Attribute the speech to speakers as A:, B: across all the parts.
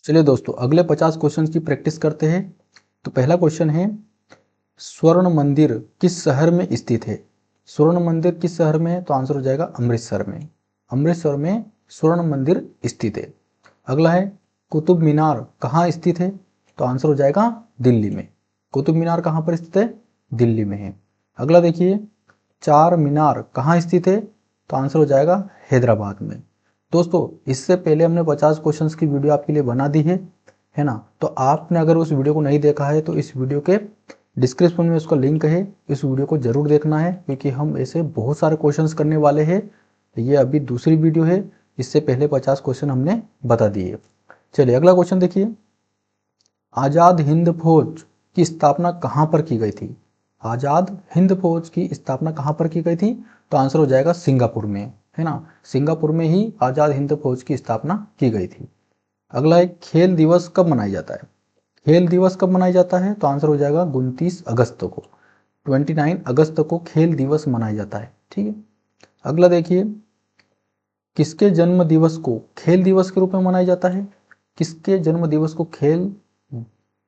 A: चलिए दोस्तों, अगले 50 क्वेश्चन की प्रैक्टिस करते हैं। तो पहला क्वेश्चन है, स्वर्ण मंदिर किस शहर में स्थित है? स्वर्ण मंदिर किस शहर में है? तो आंसर हो जाएगा अमृतसर में। अमृतसर में स्वर्ण मंदिर स्थित है। अगला है, कुतुब मीनार कहाँ स्थित है? तो आंसर हो जाएगा दिल्ली में। कुतुब मीनार कहाँ पर स्थित है? दिल्ली में है। अगला देखिए, चार मीनार कहाँ स्थित है? तो आंसर हो जाएगा हैदराबाद में। दोस्तों, इससे पहले हमने 50 क्वेश्चंस की वीडियो आपके लिए बना दी है ना। तो आपने अगर उस वीडियो को नहीं देखा है तो इस वीडियो के डिस्क्रिप्शन में उसका लिंक है, इस वीडियो को जरूर देखना है, क्योंकि हम ऐसे बहुत सारे क्वेश्चंस करने वाले हैं। ये अभी दूसरी वीडियो है, इससे पहले 50 क्वेश्चन हमने बता दिए। चलिए अगला क्वेश्चन देखिए, आज़ाद हिंद फौज की स्थापना कहाँ पर की गई थी? आज़ाद हिंद फौज की स्थापना कहाँ पर की गई थी? तो आंसर हो जाएगा सिंगापुर में, है ना। सिंगापुर में ही आज़ाद हिंद फौज की स्थापना की गई थी। अगला है, खेल दिवस कब मनाया जाता है? खेल दिवस कब मनाया जाता है? तो आंसर हो जाएगा 29 अगस्त को। 29 अगस्त को खेल दिवस मनाया जाता है। ठीक है। अगला देखिए, किसके जन्म दिवस को खेल दिवस के रूप में मनाया जाता है? किसके जन्म दिवस को खेल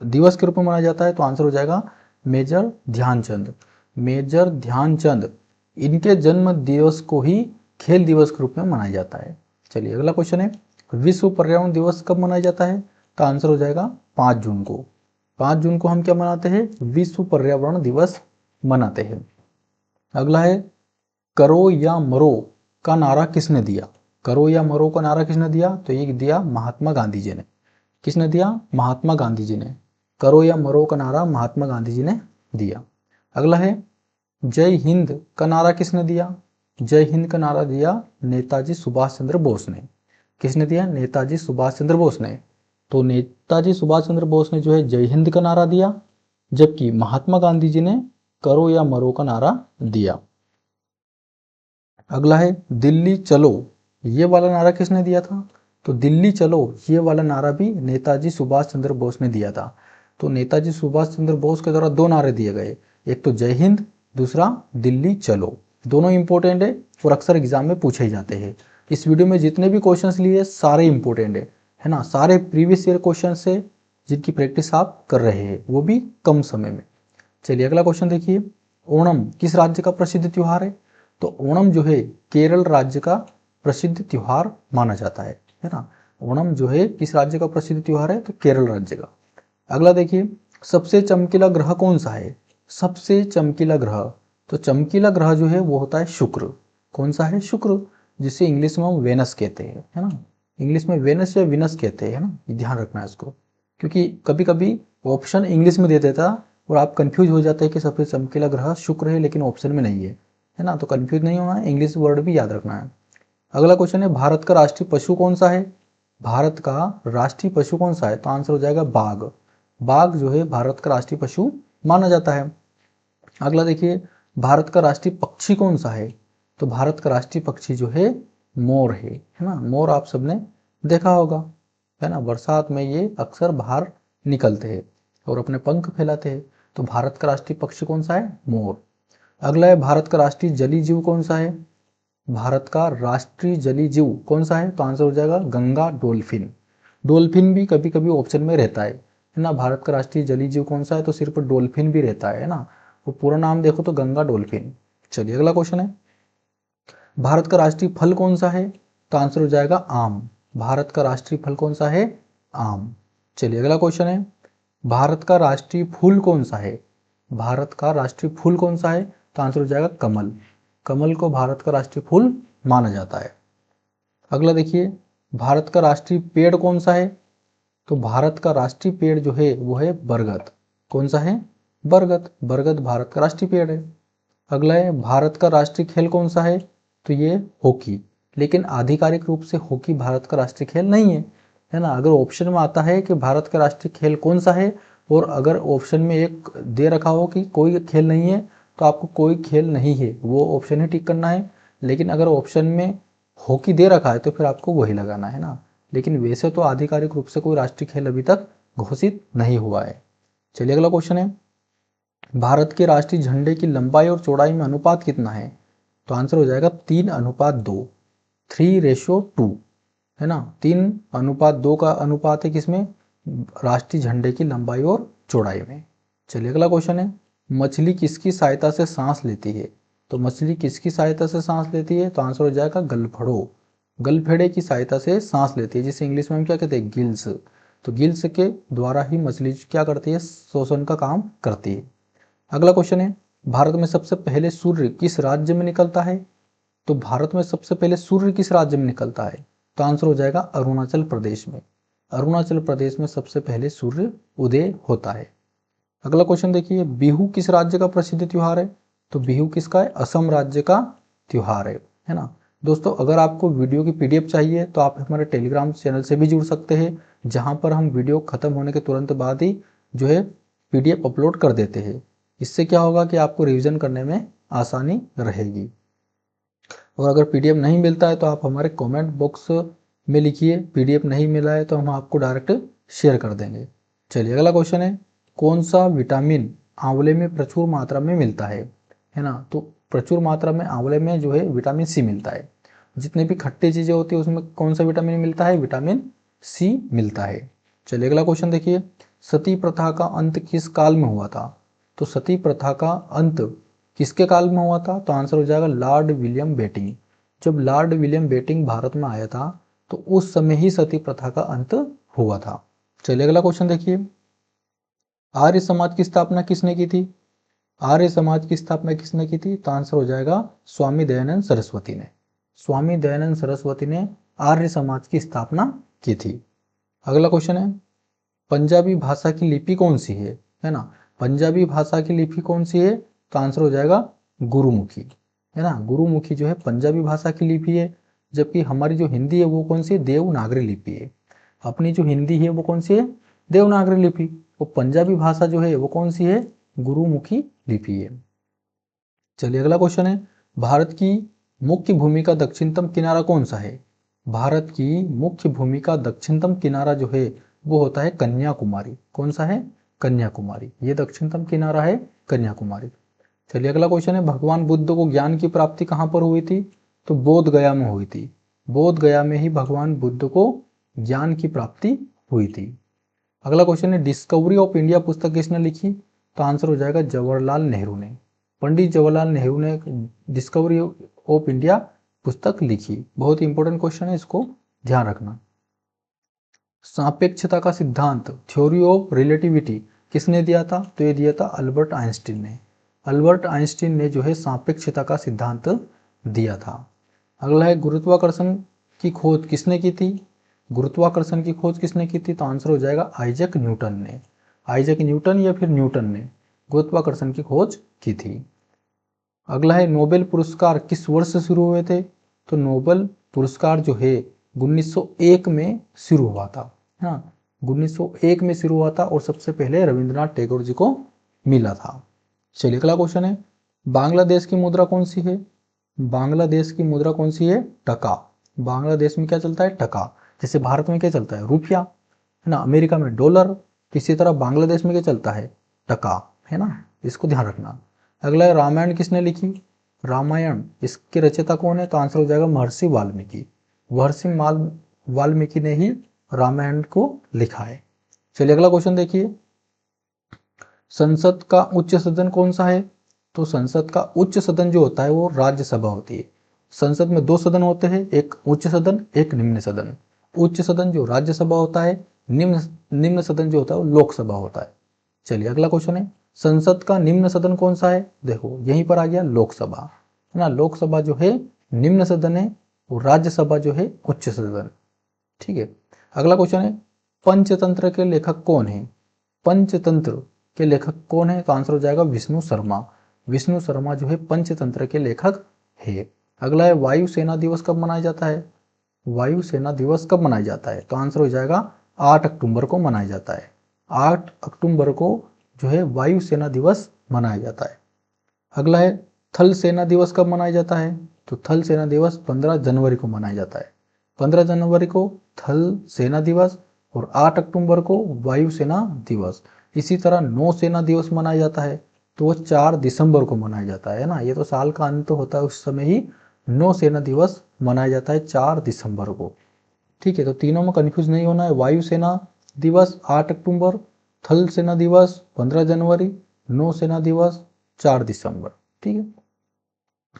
A: दिवस के रूप में मनाया जाता है? तो आंसर हो जाएगा मेजर ध्यानचंद। मेजर ध्यानचंद, इनके जन्म दिवस को ही खेल दिवस के रूप में मनाया जाता है। चलिए अगला क्वेश्चन है, विश्व पर्यावरण दिवस कब मनाया जाता है? तो आंसर हो जाएगा 5 जून को। 5 जून को हम क्या मनाते हैं? विश्व पर्यावरण दिवस मनाते हैं। अगला है, करो या मरो का नारा किसने दिया? करो या मरो का नारा किसने दिया? तो ये दिया महात्मा गांधी जी ने। किसने दिया? महात्मा गांधी जी ने। करो या मरो का नारा महात्मा गांधी जी ने दिया। अगला है, जय हिंद का नारा किसने दिया? जय हिंद का नारा दिया नेताजी सुभाष चंद्र बोस ने। किसने दिया? नेताजी सुभाष चंद्र बोस ने। तो नेताजी सुभाष चंद्र बोस ने जो है जय हिंद का नारा दिया, जबकि महात्मा गांधी जी ने करो या मरो का नारा दिया। अगला है, दिल्ली चलो, ये वाला नारा किसने दिया था? तो दिल्ली चलो ये वाला नारा भी नेताजी सुभाष चंद्र बोस ने दिया था। तो नेताजी सुभाष चंद्र बोस के द्वारा दो नारे दिए गए, एक तो जय हिंद, दूसरा दिल्ली चलो। दोनों इंपॉर्टेंट है और अक्सर एग्जाम में पूछे ही जाते हैं। इस वीडियो में जितने भी क्वेश्चंस लिए सारे इंपॉर्टेंट है ना, सारे प्रीवियस ईयर क्वेश्चन से जिनकी प्रैक्टिस आप कर रहे हैं, वो भी कम समय में। चलिए अगला क्वेश्चन देखिए, ओणम किस राज्य का प्रसिद्ध त्योहार है? तो ओणम जो है केरल राज्य का प्रसिद्ध त्योहार माना जाता है ना। ओणम जो है किस राज्य का प्रसिद्ध त्योहार है? तो केरल राज्य का। अगला देखिए, सबसे चमकीला ग्रह कौन सा है? सबसे चमकीला ग्रह, तो चमकीला ग्रह जो है वो होता है शुक्र। कौन सा है? शुक्र, जिसे इंग्लिश में हम वेनस कहते हैं, है ना। इंग्लिश में वेनस या विनस कहते हैं, है ना, ध्यान रखना है इसको, क्योंकि कभी कभी ऑप्शन इंग्लिश में दे देता और आप कंफ्यूज हो जाते हैं कि सबसे चमकीला ग्रह शुक्र है लेकिन ऑप्शन में नहीं है ना। तो कंफ्यूज नहीं होना है, इंग्लिश वर्ड भी याद रखना है। अगला क्वेश्चन है, भारत का राष्ट्रीय पशु कौन सा है? भारत का राष्ट्रीय पशु कौन सा है? तो आंसर हो जाएगा बाघ। बाघ जो है भारत का राष्ट्रीय पशु माना जाता है। अगला देखिए, भारत का राष्ट्रीय पक्षी कौन सा है? तो भारत का राष्ट्रीय पक्षी जो है मोर है ना। मोर आप सबने देखा होगा, है ना, बरसात में ये अक्सर बाहर निकलते हैं और अपने पंख फैलाते हैं। तो भारत का राष्ट्रीय पक्षी कौन सा है? मोर। अगला है, भारत का राष्ट्रीय जलीय जीव कौन सा है? भारत का राष्ट्रीय जलीय जीव कौन सा है? तो आंसर हो जाएगा गंगा डोल्फिन। डोल्फिन भी कभी कभी ऑप्शन में रहता है ना। भारत का राष्ट्रीय जलीय जीव कौन सा है? तो सिर्फ डोल्फिन भी रहता है ना। वो पूरा नाम देखो तो गंगा डोल्फिन। चलिए अगला क्वेश्चन है, भारत का राष्ट्रीय फल कौन सा है? तो आंसर हो जाएगा आम। भारत का राष्ट्रीय फल कौन सा है? आम। चलिए अगला क्वेश्चन है, भारत का राष्ट्रीय फूल कौन सा है? भारत का राष्ट्रीय फूल कौन सा है? तो आंसर हो जाएगा कमल। कमल को भारत का राष्ट्रीय फूल माना जाता है। अगला देखिए, भारत का राष्ट्रीय पेड़ कौन सा है? तो भारत का राष्ट्रीय पेड़ जो है वो है बरगद। कौन सा है? बरगद। बरगद भारत का राष्ट्रीय पेड़ है। अगला है, भारत का राष्ट्रीय खेल कौन सा है? तो ये हॉकी। लेकिन आधिकारिक रूप से हॉकी भारत का राष्ट्रीय खेल नहीं है ना। अगर ऑप्शन में आता है कि भारत का राष्ट्रीय खेल कौन सा है और अगर ऑप्शन में एक दे रखा हो कि कोई खेल नहीं है, तो आपको कोई खेल नहीं है वो ऑप्शन ही टिक करना है। लेकिन अगर ऑप्शन में हॉकी दे रखा है तो फिर आपको वही लगाना है ना। लेकिन वैसे तो आधिकारिक रूप से कोई राष्ट्रीय खेल अभी तक घोषित नहीं हुआ है। चलिए अगला क्वेश्चन है, भारत के राष्ट्रीय झंडे की लंबाई और चौड़ाई में अनुपात कितना है? तो आंसर हो जाएगा 3:2, 3:2, है ना। 3:2 का अनुपात है किसमें, राष्ट्रीय झंडे की लंबाई और चौड़ाई में। चलिए अगला क्वेश्चन है, मछली किसकी सहायता से सांस लेती है। तो मछली किसकी सहायता से सांस लेती है, तो आंसर हो जाएगा गलफड़ों, गलफड़े की सहायता से सांस लेती है, जिसे इंग्लिश में हम क्या कहते हैं, गिल्स। तो गिल्स के द्वारा ही मछली क्या करती है, श्वसन का काम करती है। अगला क्वेश्चन है, भारत में सबसे पहले सूर्य किस राज्य में निकलता है। तो भारत में सबसे पहले सूर्य किस राज्य में निकलता है, तो आंसर हो जाएगा अरुणाचल प्रदेश में। अरुणाचल प्रदेश में सबसे पहले सूर्य उदय होता है। अगला क्वेश्चन देखिए, बिहू किस राज्य का प्रसिद्ध त्योहार है। तो बिहू किसका है, असम राज्य का त्योहार है ना। दोस्तों अगर आपको वीडियो की पीडीएफ चाहिए तो आप हमारे टेलीग्राम चैनल से भी जुड़ सकते हैं, जहां पर हम वीडियो खत्म होने के तुरंत बाद ही जो है पीडीएफ अपलोड कर देते हैं। इससे क्या होगा कि आपको रिवीजन करने में आसानी रहेगी। और अगर पीडीएफ नहीं मिलता है तो आप हमारे कमेंट बॉक्स में लिखिए, पीडीएफ नहीं मिला है तो हम आपको डायरेक्ट शेयर कर देंगे। चलिए अगला क्वेश्चन है, कौन सा विटामिन आंवले में प्रचुर मात्रा में मिलता है ना। तो प्रचुर मात्रा में आंवले में जो है विटामिन सी मिलता है। जितने भी खट्टी चीजें होती है उसमें कौन सा विटामिन मिलता है, विटामिन सी मिलता है। चलिए अगला क्वेश्चन देखिए, सती प्रथा का अंत किस काल में हुआ था। तो सती प्रथा का अंत किसके काल में हुआ था, तो आंसर हो जाएगा लॉर्ड विलियम बेटिंग। जब लॉर्ड विलियम बेटिंग भारत में आया था तो उस समय ही सती प्रथा का अंत हुआ था। चलिए अगला क्वेश्चन देखिए, आर्य समाज की स्थापना किसने की थी। आर्य समाज की स्थापना किसने की थी, तो आंसर हो जाएगा स्वामी दयानंद सरस्वती ने। स्वामी दयानंद सरस्वती ने आर्य समाज की स्थापना की थी। अगला क्वेश्चन है, पंजाबी भाषा की लिपि कौन सी है ना। पंजाबी भाषा की लिपि कौन सी है, तो आंसर हो जाएगा गुरुमुखी, है ना। गुरुमुखी जो है पंजाबी भाषा की लिपि है। जबकि हमारी जो हिंदी है वो कौन सी है, देवनागरी लिपि है। अपनी जो हिंदी है वो कौन सी है, देवनागरी लिपि। वो पंजाबी भाषा जो है वो कौन सी है, गुरुमुखी लिपि है। चलिए अगला क्वेश्चन है, भारत की मुख्य भूमि का दक्षिणतम किनारा कौन सा है। भारत की मुख्य भूमि का दक्षिणतम किनारा जो है वो होता है कन्याकुमारी। कौन सा है, कन्याकुमारी। ये दक्षिणतम किनारा है कन्याकुमारी। चलिए अगला क्वेश्चन है, भगवान बुद्ध को ज्ञान की प्राप्ति कहाँ पर हुई थी। तो बोध गया में हुई थी। बोध गया में ही भगवान बुद्ध को ज्ञान की प्राप्ति हुई थी। अगला क्वेश्चन है, डिस्कवरी ऑफ इंडिया पुस्तक किसने लिखी। तो आंसर हो जाएगा जवाहरलाल नेहरू ने। पंडित जवाहरलाल नेहरू ने डिस्कवरी ऑफ इंडिया पुस्तक लिखी। बहुत ही इंपॉर्टेंट क्वेश्चन है, इसको ध्यान रखना। सापेक्षता का सिद्धांत, थ्योरी ऑफ रिलेटिविटी किसने दिया था, तो ये दिया था अल्बर्ट आइंस्टीन ने। अल्बर्ट आइंस्टीन ने जो है सापेक्षता का सिद्धांत दिया था। अगला है, गुरुत्वाकर्षण की खोज किसने की थी। गुरुत्वाकर्षण की खोज किसने की थी, तो आंसर हो जाएगा आइजैक न्यूटन ने। आइजैक न्यूटन या फिर न्यूटन ने गुरुत्वाकर्षण की खोज की थी। अगला है, नोबेल पुरस्कार किस वर्ष से शुरू हुए थे। तो नोबेल पुरस्कार जो है 1901 में शुरू हुआ था। हाँ, 1901 में शुरू हुआ था और सबसे पहले रविंद्रनाथ टैगोर जी को मिला था। चलिए अगला क्वेश्चन है, बांग्लादेश की मुद्रा कौन सी है। बांग्लादेश की मुद्रा कौन सी है, टका। बांग्लादेश में क्या चलता है, टका। जैसे भारत में क्या चलता है, रुपया, है ना। अमेरिका में डॉलर। इसी तरह बांग्लादेश में क्या चलता है, टका, है ना। इसको ध्यान रखना। अगला है, रामायण किसने लिखी। रामायण, इसके रचयिता कौन है, तो आंसर हो जाएगा महर्षि वाल्मीकि। महर्षि वाल्मीकि ने ही रामायण को लिखा है। चलिए अगला क्वेश्चन देखिए, संसद का उच्च सदन कौन सा है। तो संसद का उच्च सदन जो होता है वो राज्यसभा होती है। संसद में 2 सदन होते हैं, एक उच्च सदन एक निम्न सदन। उच्च सदन जो राज्यसभा होता है, निम्न सदन जो होता है वो लोकसभा होता है। चलिए अगला क्वेश्चन है, संसद का निम्न सदन कौन सा है। देखो यहीं पर आ गया लोकसभा, है ना। लोकसभा जो है निम्न सदन है और राज्यसभा जो है उच्च सदन। ठीक है। अगला क्वेश्चन है, पंचतंत्र के लेखक कौन है। पंचतंत्र के लेखक कौन है, तो आंसर हो जाएगा विष्णु शर्मा। विष्णु शर्मा जो है पंचतंत्र के लेखक है। अगला है, वायुसेना दिवस कब मनाया जाता है। वायुसेना दिवस कब मनाया जाता है, तो आंसर हो जाएगा 8 अक्टूबर को मनाया जाता है। 8 अक्टूबर को जो है वायुसेना दिवस मनाया जाता है। अगला है, थल सेना दिवस कब मनाया जाता है। तो थल सेना दिवस 15 जनवरी को मनाया जाता है। 15 जनवरी को थल सेना दिवस और 8 अक्टूबर को वायुसेना दिवस। इसी तरह नौसेना दिवस मनाया जाता है, तो वो 4 दिसंबर को मनाया जाता है ना। ये तो साल का अंत होता है, उस समय ही नौसेना दिवस मनाया जाता है 4 दिसंबर को। ठीक है, तो तीनों में कंफ्यूज नहीं होना है। वायुसेना दिवस 8 अक्टूबर, थल सेना दिवस 15 जनवरी, नौसेना दिवस 4 दिसंबर। ठीक है,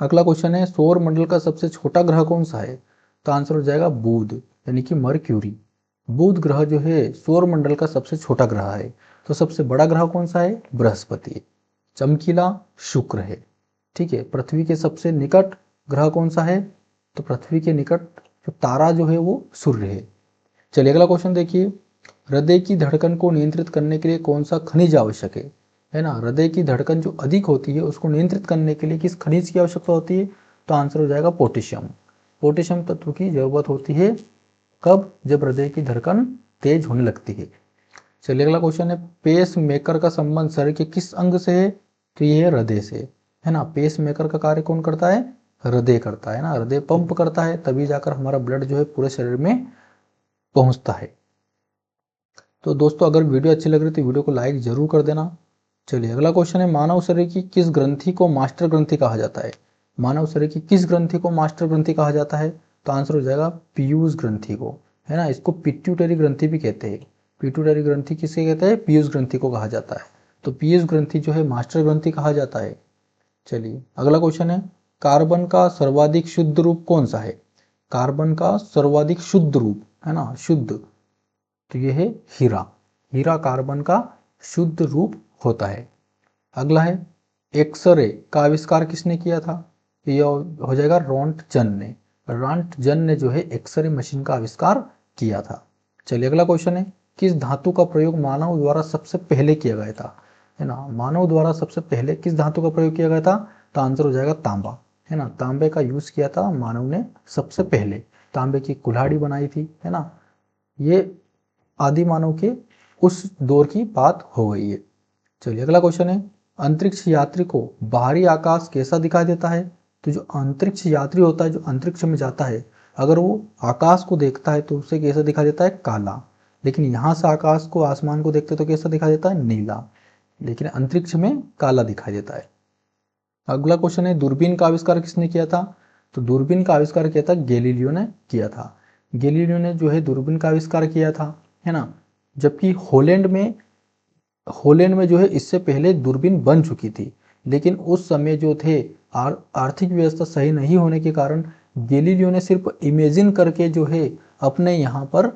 A: अगला क्वेश्चन है सौर मंडल का सबसे छोटा ग्रह कौन सा है? तो आंसर हो जाएगा बुध, यानी कि मरक्यूरी। बुध ग्रह जो है सौर मंडल का सबसे छोटा ग्रह है। तो सबसे बड़ा ग्रह कौन सा है? बृहस्पति। चमकीला शुक्र है। ठीक है, पृथ्वी के सबसे निकट ग्रह कौन सा है? तो पृथ्वी के निकट जो तारा जो है वो सूर्य है। चलिए अगला क्वेश्चन देखिए, हृदय की धड़कन को नियंत्रित करने के लिए कौन सा खनिज आवश्यक है ना? हृदय की धड़कन जो अधिक होती है उसको नियंत्रित करने के लिए किस खनिज की आवश्यकता होती है? तो आंसर हो जाएगा पोटेशियम। पोटेशियम तत्व की जरूरत होती है कब? जब हृदय की धड़कन तेज होने लगती है। चलिए अगला क्वेश्चन है, पेस मेकर का संबंध शरीर के किस अंग से है? तो ये है हृदय से, है ना। पेस मेकर का कार्य कौन करता है? हृदय करता है ना। हृदय पंप करता है, तभी जाकर हमारा ब्लड जो है पूरे शरीर में पहुंचता है। तो दोस्तों अगर वीडियो अच्छी लग रही है तो वीडियो को लाइक जरूर कर देना। चलिए अगला क्वेश्चन है, मानव शरीर की किस ग्रंथि को मास्टर ग्रंथि कहा जाता है? मानव शरीर की किस ग्रंथि को मास्टर ग्रंथि कहा जाता है? तो आंसर हो जाएगा पीयूष ग्रंथि को, है ना। इसको पिट्यूटरी ग्रंथि भी कहते हैं। पिट्यूटरी ग्रंथि किसे कहते हैं? पीयूष ग्रंथि को कहा जाता है। तो पीयूष ग्रंथि जो है मास्टर ग्रंथि कहा जाता है। चलिए अगला क्वेश्चन है, कार्बन का सर्वाधिक शुद्ध रूप कौन सा है? कार्बन का सर्वाधिक शुद्ध रूप, है ना, शुद्ध, तो ये है हीरा। हीरा कार्बन का शुद्ध रूप होता है। अगला है, एक्सरे का आविष्कार किसने किया था? ये हो जाएगा रोंटगन ने। रोंटगन ने जो है एक्सरे मशीन का आविष्कार किया था। चलिए अगला क्वेश्चन है, किस धातु का प्रयोग मानव द्वारा सबसे पहले किया गया था? है ना, मानव द्वारा सबसे पहले किस धातु का प्रयोग किया गया था? तो आंसर हो जाएगा तांबा, है ना। तांबे का यूज किया था मानव ने सबसे पहले। तांबे की कुल्हाड़ी बनाई थी, है ना। ये आदि मानव के उस दौर की बात हो गई है। चलिए अगला क्वेश्चन है, अंतरिक्ष यात्री को बाहरी आकाश कैसा दिखाई देता है? तो जो अंतरिक्ष यात्री होता है, जो अंतरिक्ष में जाता है, अगर वो आकाश को देखता है तो उसे कैसा दिखाई देता है? काला। लेकिन यहाँ से आकाश को, आसमान को देखते तो कैसा दिखाई देता है? नीला। लेकिन अंतरिक्ष में काला दिखाई देता है। अगला क्वेश्चन है, दूरबीन का आविष्कार किसने किया था? तो दूरबीन का आविष्कार किया था गैलीलियो ने किया था। गैलीलियो ने जो है दूरबीन का आविष्कार किया था, है ना। जबकि हॉलैंड में जो है इससे पहले दूरबीन बन चुकी थी, लेकिन उस समय जो थे आर्थिक व्यवस्था सही नहीं होने के कारण गैलीलियो ने सिर्फ इमेजिन करके जो है अपने यहाँ पर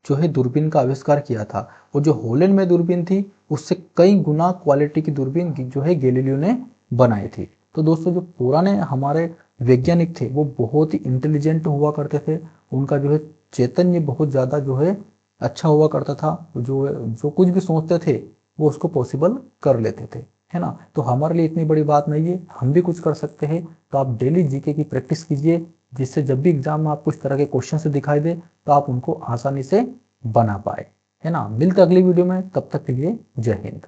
A: जो है दूरबीन का आविष्कार किया था। और जो हॉलैंड में दूरबीन थी उससे कई गुना क्वालिटी की दूरबीन जो है गैलीलियो ने बनाई थी। तो दोस्तों जो पुराने हमारे वैज्ञानिक थे वो बहुत ही इंटेलिजेंट हुआ करते थे। उनका जो है चैतन्य बहुत ज़्यादा जो है अच्छा हुआ करता था। जो कुछ भी सोचते थे वो उसको पॉसिबल कर लेते थे, है ना। तो हमारे लिए इतनी बड़ी बात नहीं है, हम भी कुछ कर सकते हैं। तो आप डेली जीके की प्रैक्टिस कीजिए, जिससे जब भी एग्जाम में आपको इस तरह के क्वेश्चन से दिखाई दे तो आप उनको आसानी से बना पाए, है ना। मिलते अगली वीडियो में, तब तक के लिए जय हिंद।